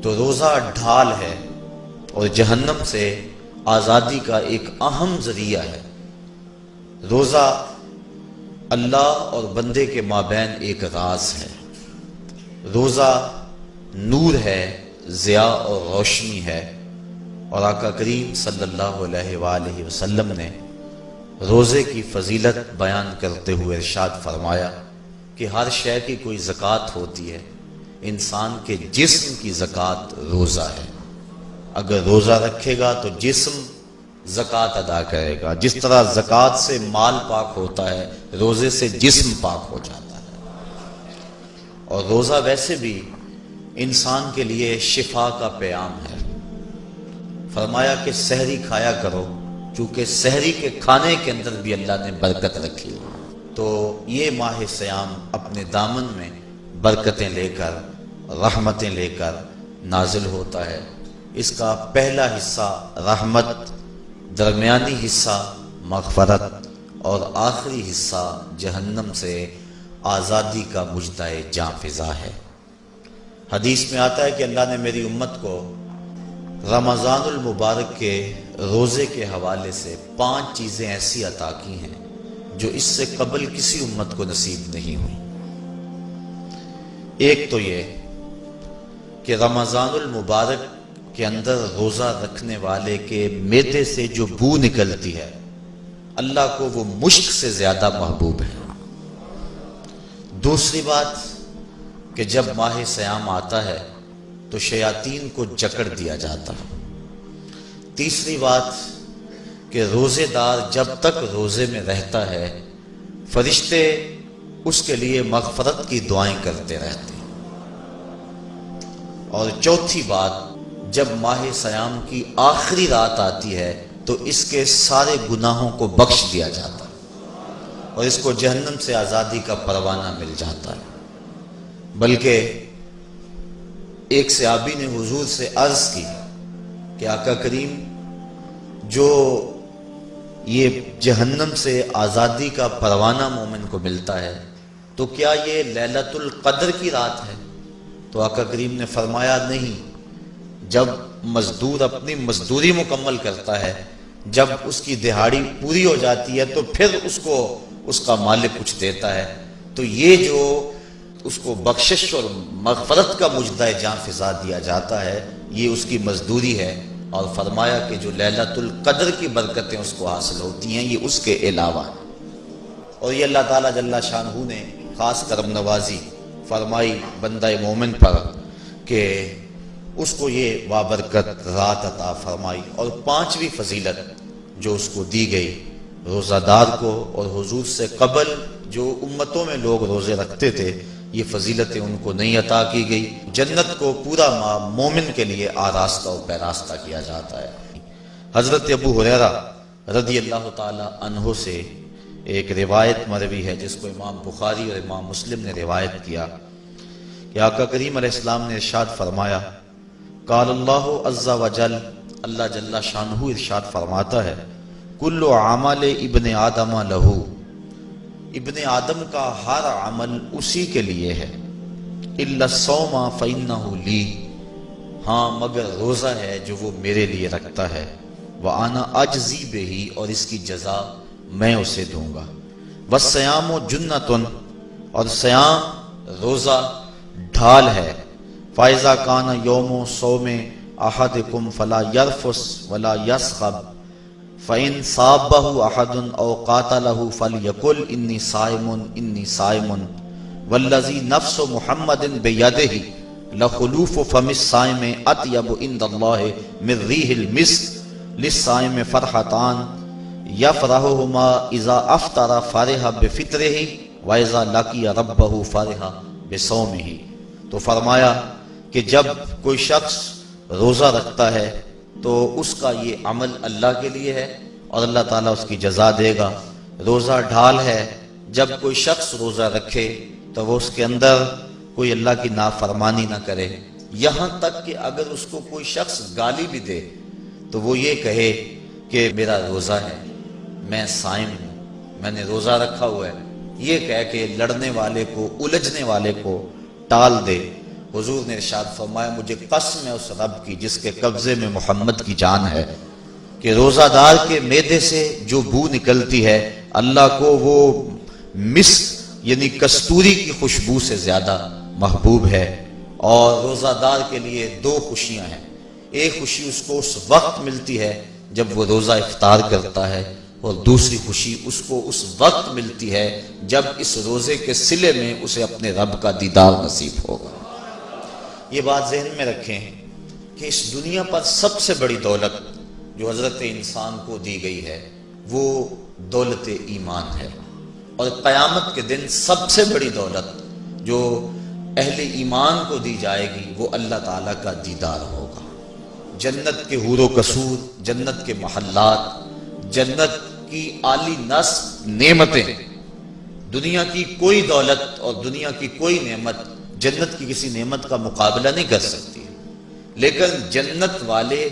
تو روزہ ڈھال ہے اور جہنم سے آزادی کا ایک اہم ذریعہ ہے۔ روزہ اللہ اور بندے کے مابین ایک راز ہے۔ روزہ نور ہے، ضیاء اور روشنی ہے، اور آقا کریم صلی اللہ علیہ وآلہ وسلم نے روزے کی فضیلت بیان کرتے ہوئے ارشاد فرمایا کہ ہر شے کی کوئی زکوٰۃ ہوتی ہے، انسان کے جسم کی زکوٰۃ روزہ ہے۔ اگر روزہ رکھے گا تو جسم زکوٰۃ ادا کرے گا، جس طرح زکوٰۃ سے مال پاک ہوتا ہے، روزے سے جسم پاک ہو جاتا ہے۔ اور روزہ ویسے بھی انسان کے لیے شفا کا پیام ہے۔ فرمایا کہ سحری کھایا کرو، چونکہ سحری کے کھانے کے اندر بھی اللہ نے برکت رکھی۔ تو یہ ماہ صیام اپنے دامن میں برکتیں لے کر، رحمتیں لے کر نازل ہوتا ہے۔ اس کا پہلا حصہ رحمت، درمیانی حصہ مغفرت، اور آخری حصہ جہنم سے آزادی کا مجدہ جاں فضا ہے۔ حدیث میں آتا ہے کہ اللہ نے میری امت کو رمضان المبارک کے روزے کے حوالے سے 5 چیزیں ایسی عطا کی ہیں جو اس سے قبل کسی امت کو نصیب نہیں ہوئی۔ ایک تو یہ کہ رمضان المبارک کے اندر روزہ رکھنے والے کے معدے سے جو بو نکلتی ہے، اللہ کو وہ مشک سے زیادہ محبوب ہے۔ دوسری بات کہ جب ماہ صیام آتا ہے تو شیاطین کو جکڑ دیا جاتا ہے۔ تیسری بات کہ روزے دار جب تک روزے میں رہتا ہے، فرشتے اس کے لیے مغفرت کی دعائیں کرتے رہتے ہیں۔ اور چوتھی بات، جب ماہ صیام کی آخری رات آتی ہے تو اس کے سارے گناہوں کو بخش دیا جاتا ہے اور اس کو جہنم سے آزادی کا پروانہ مل جاتا ہے۔ بلکہ ایک صحابی نے حضور سے عرض کی کہ آقا کریم، جو یہ جہنم سے آزادی کا پروانہ مومن کو ملتا ہے تو کیا یہ لیلۃ القدر کی رات ہے؟ تو آقا کریم نے فرمایا نہیں، جب مزدور اپنی مزدوری مکمل کرتا ہے، جب اس کی دہاڑی پوری ہو جاتی ہے تو پھر اس کو اس کا مالک کچھ دیتا ہے، تو یہ جو اس کو بخشش اور مغفرت کا مجدہ جاں فضا دیا جاتا ہے، یہ اس کی مزدوری ہے۔ اور فرمایا کہ جو لیلۃ القدر کی برکتیں اس کو حاصل ہوتی ہیں، یہ اس کے علاوہ ہے۔ اور یہ اللہ تعالیٰ جل شانہ نے خاص کرم نوازی فرمائی بندہ مومن پر کہ اس کو یہ بابرکت رات عطا فرمائی۔ اور 5ویں فضیلت جو اس کو دی گئی، روزہ دار کو اور حضور سے قبل جو امتوں میں لوگ روزے رکھتے تھے، یہ فضیلتیں ان کو نہیں عطا کی گئی۔ جنت کو پورا مومن کے لیے آراستہ و پیراستہ کیا جاتا ہے۔ حضرت ابو ہریرہ رضی اللہ تعالی عنہ سے ایک روایت مروی ہے جس کو امام بخاری اور امام مسلم نے روایت کیا کہ آقا کریم علیہ السلام نے ارشاد فرمایا، قال اللہ عز وجل، اللہ جل شانہ ارشاد فرماتا ہے، کل عمل ابن آدم لہو، ابن آدم کا ہر عمل اسی کے لیے ہے، الا الصوم فانہ لی، ہاں مگر روزہ ہے جو وہ میرے لیے رکھتا ہے، وانا اجزی بہ، اور اس کی جزا میں اسے دوں گا، والصیام جنۃ، اور صیام روزہ ڈھال ہے، فاذا کان یوم صوم احدکم فلا یرفث ولا یصخب، فَإِن صَابَّهُ أَحَدٌ أَوْ قَاتَلَهُ فَلْيَقُلْ إِنِّي صَائِمٌ إِنِّي صَائِمٌ وَالَّذِي نَفْسُ مُحَمَّدٍ بِيَدِهِ لَخُلُوفُ فَمِ الصَّائِمِ أَطْيَبُ عِندَ اللَّهِ مِن رِّيحِ الْمِسْكِ لِلصَّائِمِ فَرْحَتَانِ يَفْرَحُهُمَا إِذَا أَفْطَرَ فَرِحَ بِفِطْرِهِ وَإِذَا لَقِيَ رَبَّهُ فَرِحَ بِصَوْمِهِ۔ تو فرمایا کہ جب کوئی شخص روزہ رکھتا ہے تو اس کا یہ عمل اللہ کے لیے ہے اور اللہ تعالیٰ اس کی جزا دے گا۔ روزہ ڈھال ہے، جب کوئی شخص روزہ رکھے تو وہ اس کے اندر کوئی اللہ کی نافرمانی نہ کرے، یہاں تک کہ اگر اس کو کوئی شخص گالی بھی دے تو وہ یہ کہے کہ میرا روزہ ہے، میں صائم ہوں، میں نے روزہ رکھا ہوا ہے، یہ کہہ کے لڑنے والے کو، الجھنے والے کو ٹال دے۔ حضور نے ارشاد فرمایا مجھے قسم ہے اس رب کی جس کے قبضے میں محمد کی جان ہے کہ روزہ دار کے معدے سے جو بو نکلتی ہے اللہ کو وہ مسک یعنی کستوری کی خوشبو سے زیادہ محبوب ہے۔ اور روزہ دار کے لیے دو خوشیاں ہیں، ایک خوشی اس کو اس وقت ملتی ہے جب وہ روزہ افطار کرتا ہے، اور دوسری خوشی اس کو اس وقت ملتی ہے جب اس روزے کے صلے میں اسے اپنے رب کا دیدار نصیب ہوگا۔ یہ بات ذہن میں رکھیں کہ اس دنیا پر سب سے بڑی دولت جو حضرت انسان کو دی گئی ہے وہ دولت ایمان ہے، اور قیامت کے دن سب سے بڑی دولت جو اہل ایمان کو دی جائے گی وہ اللہ تعالیٰ کا دیدار ہوگا۔ جنت کے حور و قصور، جنت کے محلات، جنت کی اعلی نصب نعمتیں، دنیا کی کوئی دولت اور دنیا کی کوئی نعمت جنت کی کسی نعمت کا مقابلہ نہیں کر سکتی، لیکن جنت والے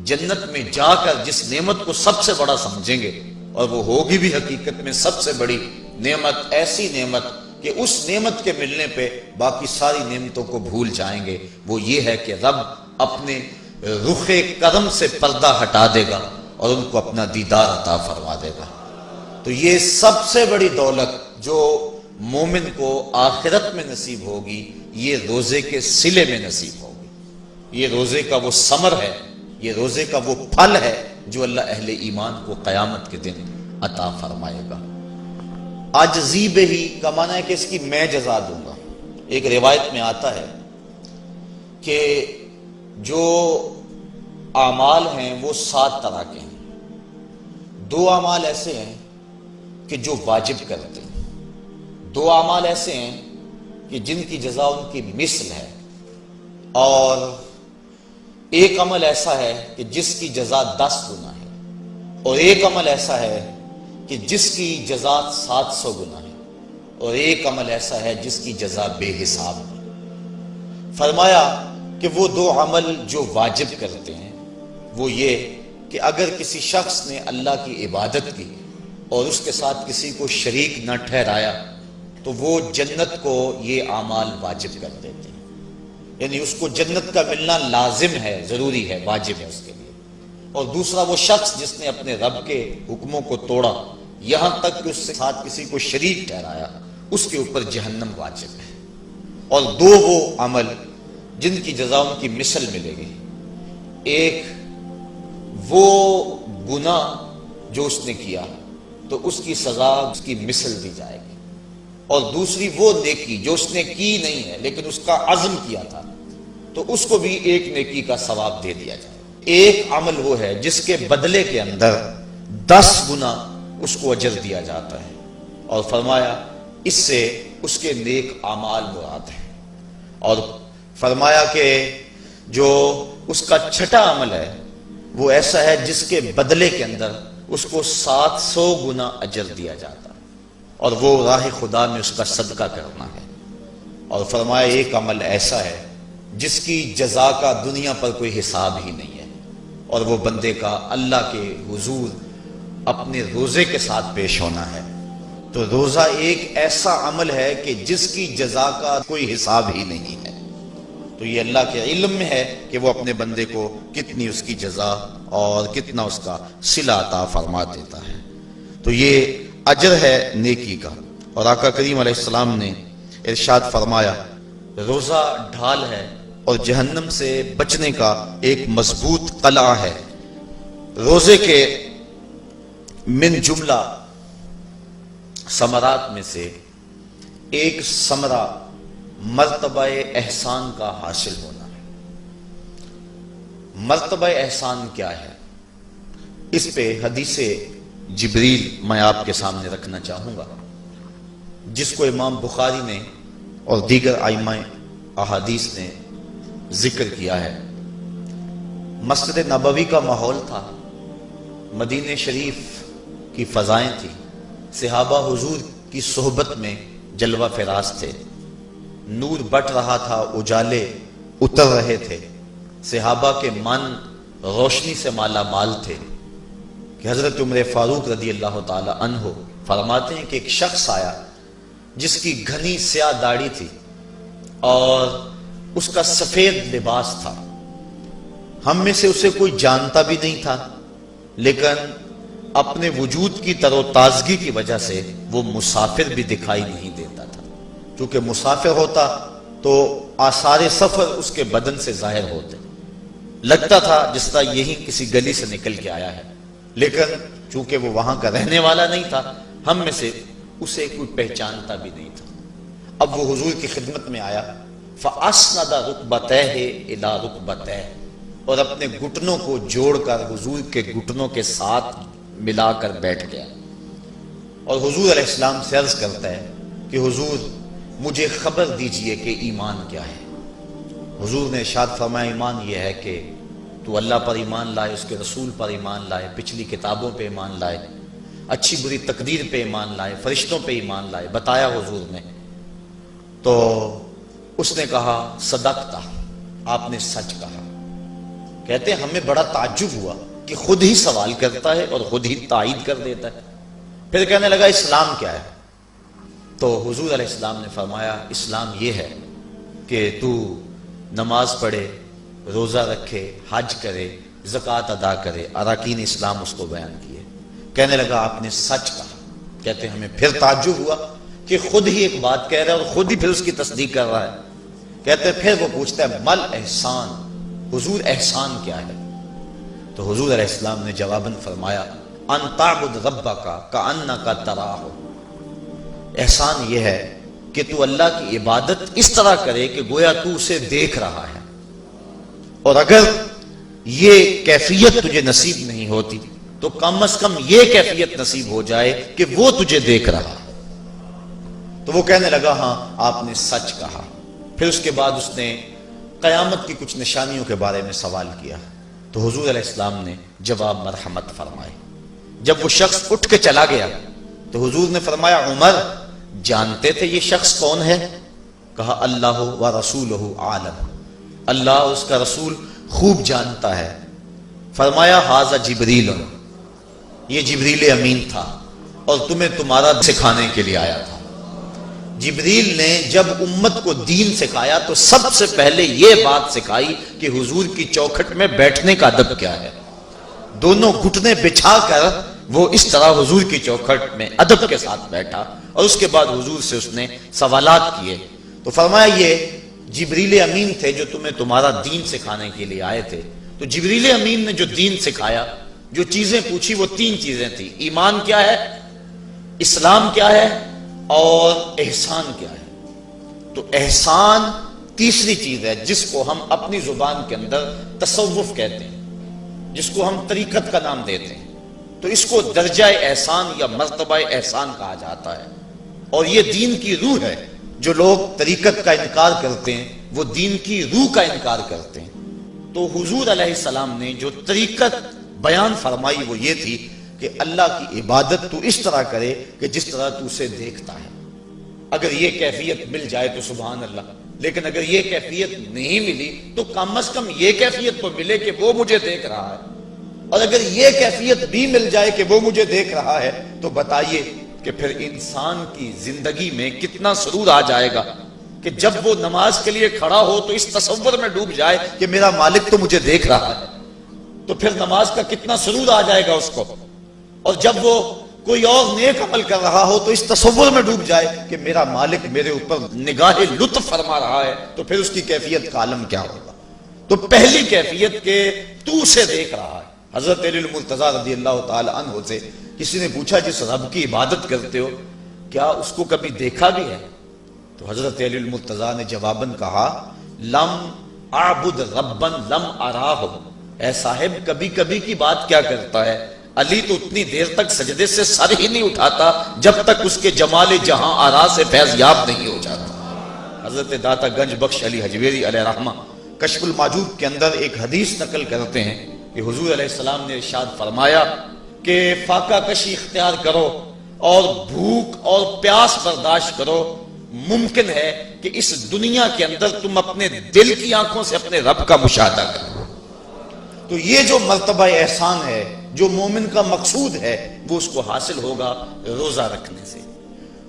جنت میں جا کر جس نعمت کو سب سے بڑا سمجھیں گے، اور وہ ہوگی بھی حقیقت میں سب سے بڑی نعمت، ایسی نعمت کہ اس نعمت کے ملنے پہ باقی ساری نعمتوں کو بھول جائیں گے، وہ یہ ہے کہ رب اپنے رخ کرم سے پردہ ہٹا دے گا اور ان کو اپنا دیدار عطا فرما دے گا۔ تو یہ سب سے بڑی دولت جو مومن کو آخرت میں نصیب ہوگی یہ روزے کے صلے میں نصیب ہوگی، یہ روزے کا وہ ثمر ہے، یہ روزے کا وہ پھل ہے جو اللہ اہل ایمان کو قیامت کے دن عطا فرمائے گا۔ عاجزی بہی کا معنی ہے کہ اس کی میں جزا دوں گا۔ ایک روایت میں آتا ہے کہ جو اعمال ہیں وہ 7 طرح کے ہیں، 2 اعمال ایسے ہیں کہ جو واجب کرتے ہیں، 2 اعمال ایسے ہیں کہ جن کی جزا ان کی مثل ہے، اور ایک عمل ایسا ہے کہ جس کی جزا 10 گنا ہے، اور ایک عمل ایسا ہے کہ جس کی جزا 700 گنا ہے، اور ایک عمل ایسا ہے جس کی جزا بے حساب ہے۔ فرمایا کہ وہ 2 عمل جو واجب کرتے ہیں وہ یہ کہ اگر کسی شخص نے اللہ کی عبادت کی اور اس کے ساتھ کسی کو شریک نہ ٹھہرایا تو وہ جنت کو یہ اعمال واجب کر دیتے ہیں، یعنی اس کو جنت کا ملنا لازم ہے، ضروری ہے، واجب ہے اس کے لیے۔ اور دوسرا وہ شخص جس نے اپنے رب کے حکموں کو توڑا یہاں تک کہ اس کے ساتھ کسی کو شریک ٹھہرایا، اس کے اوپر جہنم واجب ہے۔ اور 2 وہ عمل جن کی جزا ان کی مثل ملے گی، ایک وہ گناہ جو اس نے کیا تو اس کی سزا اس کی مثل دی جائے گی، اور دوسری وہ نیکی جو اس نے کی نہیں ہے لیکن اس کا عزم کیا تھا تو اس کو بھی ایک نیکی کا ثواب دے دیا جائے۔ ایک عمل وہ ہے جس کے بدلے کے اندر 10 گنا اس کو اجر دیا جاتا ہے، اور فرمایا اس سے اس کے نیک اعمال مراد ہیں۔ اور فرمایا کہ جو اس کا چھٹا عمل ہے وہ ایسا ہے جس کے بدلے کے اندر اس کو 700 گنا اجر دیا جاتا ہے، اور وہ راہ خدا میں اس کا صدقہ کرنا ہے۔ اور فرمایا ایک عمل ایسا ہے جس کی جزا کا دنیا پر کوئی حساب ہی نہیں ہے، اور وہ بندے کا اللہ کے حضور اپنے روزے کے ساتھ پیش ہونا ہے۔ تو روزہ ایک ایسا عمل ہے کہ جس کی جزا کا کوئی حساب ہی نہیں ہے، تو یہ اللہ کے علم میں ہے کہ وہ اپنے بندے کو کتنی اس کی جزا اور کتنا اس کا صلہ عطا فرما دیتا ہے۔ تو یہ اجر ہے نیکی کا۔ اور آقا کریم علیہ السلام نے ارشاد فرمایا روزہ ڈھال ہے اور جہنم سے بچنے کا ایک مضبوط قلعہ ہے۔ روزے کے من جملہ ثمرات میں سے ایک ثمرہ مرتبہ احسان کا حاصل ہونا ہے۔ مرتبہ احسان کیا ہے؟ اس پہ حدیث جبریل میں آپ کے سامنے رکھنا چاہوں گا، جس کو امام بخاری نے اور دیگر ائمہ احادیث نے ذکر کیا ہے۔ مسجد نبوی کا ماحول تھا، مدینہ شریف کی فضائیں تھیں، صحابہ حضور کی صحبت میں جلوہ فراز تھے، نور بٹ رہا تھا، اجالے اتر رہے تھے، صحابہ کے من روشنی سے مالا مال تھے کہ حضرت عمر فاروق رضی اللہ تعالی عنہ فرماتے ہیں کہ ایک شخص آیا جس کی گھنی سیاہ داڑھی تھی اور اس کا سفید لباس تھا، ہم میں سے اسے کوئی جانتا بھی نہیں تھا، لیکن اپنے وجود کی تر و تازگی کی وجہ سے وہ مسافر بھی دکھائی نہیں دیتا تھا۔ چونکہ مسافر ہوتا تو آثار سفر اس کے بدن سے ظاہر ہوتے، لگتا تھا جس طرح یہی کسی گلی سے نکل کے آیا ہے، لیکن چونکہ وہ وہاں کا رہنے والا نہیں تھا، ہم میں سے اسے کوئی پہچانتا بھی نہیں تھا۔ اب وہ حضور کی خدمت میں آیا، فَأَسْنَدَ رُكْبَتَيْهِ إِلَىٰ رُكْبَتَيْهِ، اور اپنے گھٹنوں کو جوڑ کر حضور کے گھٹنوں کے ساتھ ملا کر بیٹھ گیا، اور حضور علیہ السلام سے عرض کرتا ہے کہ حضور مجھے خبر دیجئے کہ ایمان کیا ہے۔ حضور نے ارشاد فرمایا ایمان یہ ہے کہ تو اللہ پر ایمان لائے، اس کے رسول پر ایمان لائے، پچھلی کتابوں پہ ایمان لائے، اچھی بری تقدیر پہ ایمان لائے، فرشتوں پہ ایمان لائے، بتایا حضور نے۔ تو اس نے کہا صدقتا، آپ نے سچ کہا۔ کہتے ہیں ہمیں بڑا تعجب ہوا کہ خود ہی سوال کرتا ہے اور خود ہی تائید کر دیتا ہے۔ پھر کہنے لگا اسلام کیا ہے؟ تو حضور علیہ السلام نے فرمایا اسلام یہ ہے کہ تو نماز پڑھے، روزہ رکھے، حج کرے، زکوٰۃ ادا کرے، اراکین اسلام اس کو بیان کیے۔ کہنے لگا آپ نے سچ کہا۔ کہتے ہیں ہمیں پھر تعجب ہوا کہ خود ہی ایک بات کہہ رہا ہے اور خود ہی پھر اس کی تصدیق کر رہا ہے۔ کہتے ہیں پھر وہ پوچھتا ہے مل احسان، حضور احسان کیا ہے؟ تو حضور علیہ السلام نے جواباً فرمایا ان تعبد ربک کأنک تراہ، احسان یہ ہے کہ تو اللہ کی عبادت اس طرح کرے کہ گویا تو اسے دیکھ رہا ہے، اور اگر یہ کیفیت تجھے نصیب نہیں ہوتی تو کم از کم یہ کیفیت نصیب ہو جائے کہ وہ تجھے دیکھ رہا ہے۔ تو وہ کہنے لگا ہاں آپ نے سچ کہا۔ پھر اس کے بعد اس نے قیامت کی کچھ نشانیوں کے بارے میں سوال کیا، تو حضور علیہ السلام نے جواب مرحمت فرمائے۔ جب وہ شخص اٹھ کے چلا گیا تو حضور نے فرمایا عمر جانتے تھے یہ شخص کون ہے؟ کہا اللہ و رسولہ عالم، اللہ اس کا رسول خوب جانتا ہے۔ فرمایا ھذا جبریل، یہ جبریل امین تھا اور تمہیں تمہارا سکھانے کے لیے آیا تھا۔ جبریل نے جب امت کو دین سکھایا تو سب سے پہلے یہ بات سکھائی کہ حضور کی چوکھٹ میں بیٹھنے کا ادب کیا ہے۔ دونوں گھٹنے بچھا کر وہ اس طرح حضور کی چوکھٹ میں ادب کے ساتھ بیٹھا، اور اس کے بعد حضور سے اس نے سوالات کیے۔ تو فرمایا یہ جبریل امین تھے جو تمہیں تمہارا دین سکھانے کے لیے آئے تھے۔ تو جبریل امین نے جو دین سکھایا، جو چیزیں پوچھی وہ تین چیزیں تھیں، ایمان کیا ہے، اسلام کیا ہے اور احسان کیا ہے۔ تو احسان تیسری چیز ہے جس کو ہم اپنی زبان کے اندر تصوف کہتے ہیں، جس کو ہم طریقت کا نام دیتے ہیں۔ تو اس کو درجہ احسان یا مرتبہ احسان کہا جاتا ہے، اور یہ دین کی روح ہے۔ جو لوگ طریقت کا انکار کرتے ہیں وہ دین کی روح کا انکار کرتے ہیں۔ تو حضور علیہ السلام نے جو طریقت بیان فرمائی وہ یہ تھی کہ اللہ کی عبادت تو اس طرح کرے کہ جس طرح تو اسے دیکھتا ہے۔ اگر یہ کیفیت مل جائے تو سبحان اللہ، لیکن اگر یہ کیفیت نہیں ملی تو کم از کم یہ کیفیت تو ملے کہ وہ مجھے دیکھ رہا ہے، اور اگر یہ کیفیت بھی مل جائے کہ وہ مجھے دیکھ رہا ہے تو بتائیے کہ پھر انسان کی زندگی میں کتنا سرور آ جائے گا کہ جب وہ نماز کے لیے کھڑا ہو تو اس تصور میں ڈوب جائے کہ میرا مالک تو مجھے دیکھ رہا ہے، تو پھر نماز کا کتنا سرور آ جائے گا اس کو۔ اور جب وہ کوئی اور نیک عمل کر رہا ہو تو اس تصور میں ڈوب جائے کہ میرا مالک میرے اوپر نگاہ لطف فرما رہا ہے، تو پھر اس کی کیفیت کا عالم کیا ہوگا۔ تو پہلی کیفیت کہ تو اسے دیکھ رہا ہے۔ حضرت علی المرتضیٰ رضی اللہ تعالی عنہ سے کسی نے پوچھا جس رب کی عبادت کرتے ہو کیا اس کو کبھی دیکھا بھی ہے؟ تو حضرت علی المرتضیٰ نے جواباً کہا لم اعبد ربا لم اراہ، اے صاحب کبھی کبھی کی بات کیا کرتا ہے، علی تو اتنی دیر تک سجدے سے سر ہی نہیں اٹھاتا جب تک اس کے جمال جہاں آرا سے فیض یاب نہیں ہو جاتا۔ حضرت داتا گنج بخش علی حجویری علیہ رحمہ کشف الماجوب کے اندر ایک حدیث نقل کرتے ہیں کہ حضور علیہ السلام نے ارشاد فرمایا کہ فاقہ کشی اختیار کرو اور بھوک اور پیاس برداشت کرو، ممکن ہے کہ اس دنیا کے اندر تم اپنے دل کی آنکھوں سے اپنے رب کا مشاہدہ کرو۔ تو یہ جو مرتبہ احسان ہے، جو مومن کا مقصود ہے، وہ اس کو حاصل ہوگا روزہ رکھنے سے۔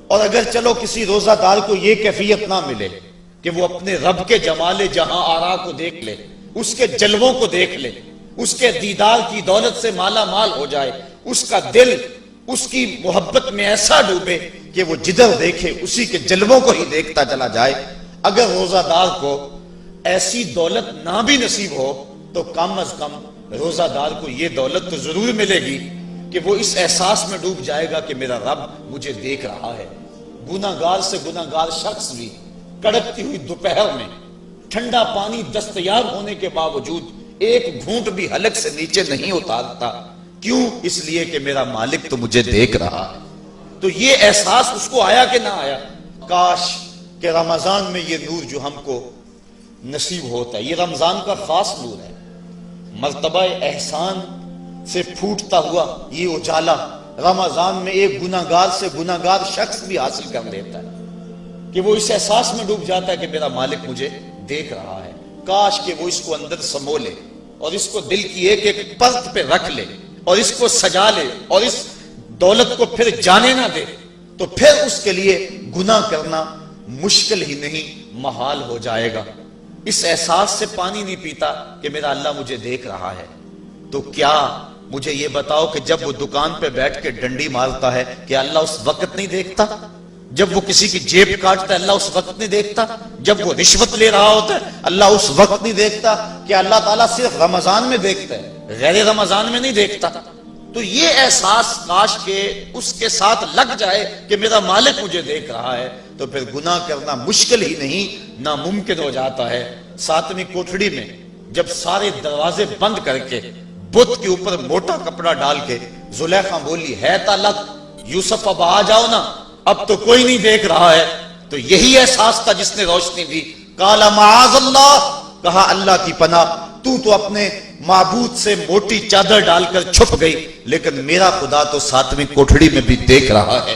اور اگر چلو کسی روزہ دار کو یہ کیفیت نہ ملے کہ وہ اپنے رب کے جمال جہاں آرا کو دیکھ لے، اس کے جلووں کو دیکھ لے، اس کے دیدار کی دولت سے مالا مال ہو جائے، اس کا دل اس کی محبت میں ایسا ڈوبے کہ وہ جدھر دیکھے اسی کے جلووں کو ہی دیکھتا چلا جائے۔ اگر روزہ دار کو ایسی دولت نہ بھی نصیب ہو تو کم از کم روزہ دار کو یہ دولت تو ضرور ملے گی کہ وہ اس احساس میں ڈوب جائے گا کہ میرا رب مجھے دیکھ رہا ہے۔ گناہگار سے گناہگار شخص بھی کڑکتی ہوئی دوپہر میں ٹھنڈا پانی دستیاب ہونے کے باوجود ایک گھونٹ بھی حلق سے نیچے نہیں اتارتا، کیوں؟ اس لیے کہ میرا مالک تو مجھے دیکھ رہا ہے۔ تو یہ احساس اس کو آیا کہ نہ آیا؟ کاش کہ رمضان میں یہ نور جو ہم کو نصیب ہوتا ہے، یہ رمضان کا خاص نور ہے، مرتبہ احسان سے پھوٹتا ہوا یہ اجالا رمضان میں ایک گناہگار سے گناہگار شخص بھی حاصل کر لیتا ہے کہ وہ اس احساس میں ڈوب جاتا ہے کہ میرا مالک مجھے دیکھ رہا ہے۔ کاش کہ وہ اس کو اندر سمو لے اور اس کو دل کی ایک ایک پرت پہ رکھ لے اور اس کو سجا لے اور اس دولت کو پھر جانے نہ دے، تو پھر اس کے لیے گناہ کرنا مشکل ہی نہیں محال ہو جائے گا۔ اس احساس سے پانی نہیں پیتا کہ میرا اللہ مجھے دیکھ رہا ہے، تو کیا مجھے یہ بتاؤ کہ جب وہ دکان پہ بیٹھ کے ڈنڈی مارتا ہے کہ اللہ اس وقت نہیں دیکھتا؟ جب وہ کسی کی جیب کاٹتا ہے اللہ اس وقت نہیں دیکھتا؟ جب وہ رشوت لے رہا ہوتا ہے اللہ اس وقت نہیں دیکھتا؟ کہ اللہ تعالیٰ صرف رمضان میں دیکھتا ہے، غیر رمضان میں نہیں دیکھتا؟ تو یہ احساس کاش کہ اس کے ساتھ لگ جائے کہ میرا مالک مجھے دیکھ رہا ہے، تو پھر گناہ کرنا مشکل ہی نہیں ناممکن ہو جاتا ہے۔ 7ویں کوٹھڑی میں جب سارے دروازے بند کر کے بت کے اوپر موٹا کپڑا ڈال کے زلیخا بولی ہے تالک یوسف اب آ جاؤ نا، اب تو کوئی نہیں دیکھ رہا ہے، تو یہی احساس تھا جس نے روشنی دی۔ قال معاذ اللہ، کہا اللہ کی پناہ، تو اپنے معبود سے موٹی چادر ڈال کر چھپ گئی، لیکن میرا خدا تو 7ویں کوٹھڑی میں بھی دیکھ رہا ہے۔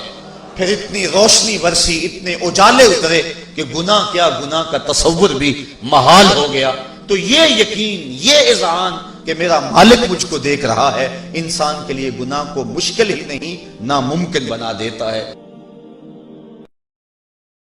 پھر اتنی روشنی برسی، اتنے اجالے اترے کہ گناہ کیا، گناہ کا تصور بھی محال ہو گیا۔ تو یہ یقین، یہ اذعان کہ میرا مالک مجھ کو دیکھ رہا ہے، انسان کے لیے گناہ کو مشکل ہی نہیں ناممکن بنا دیتا ہے۔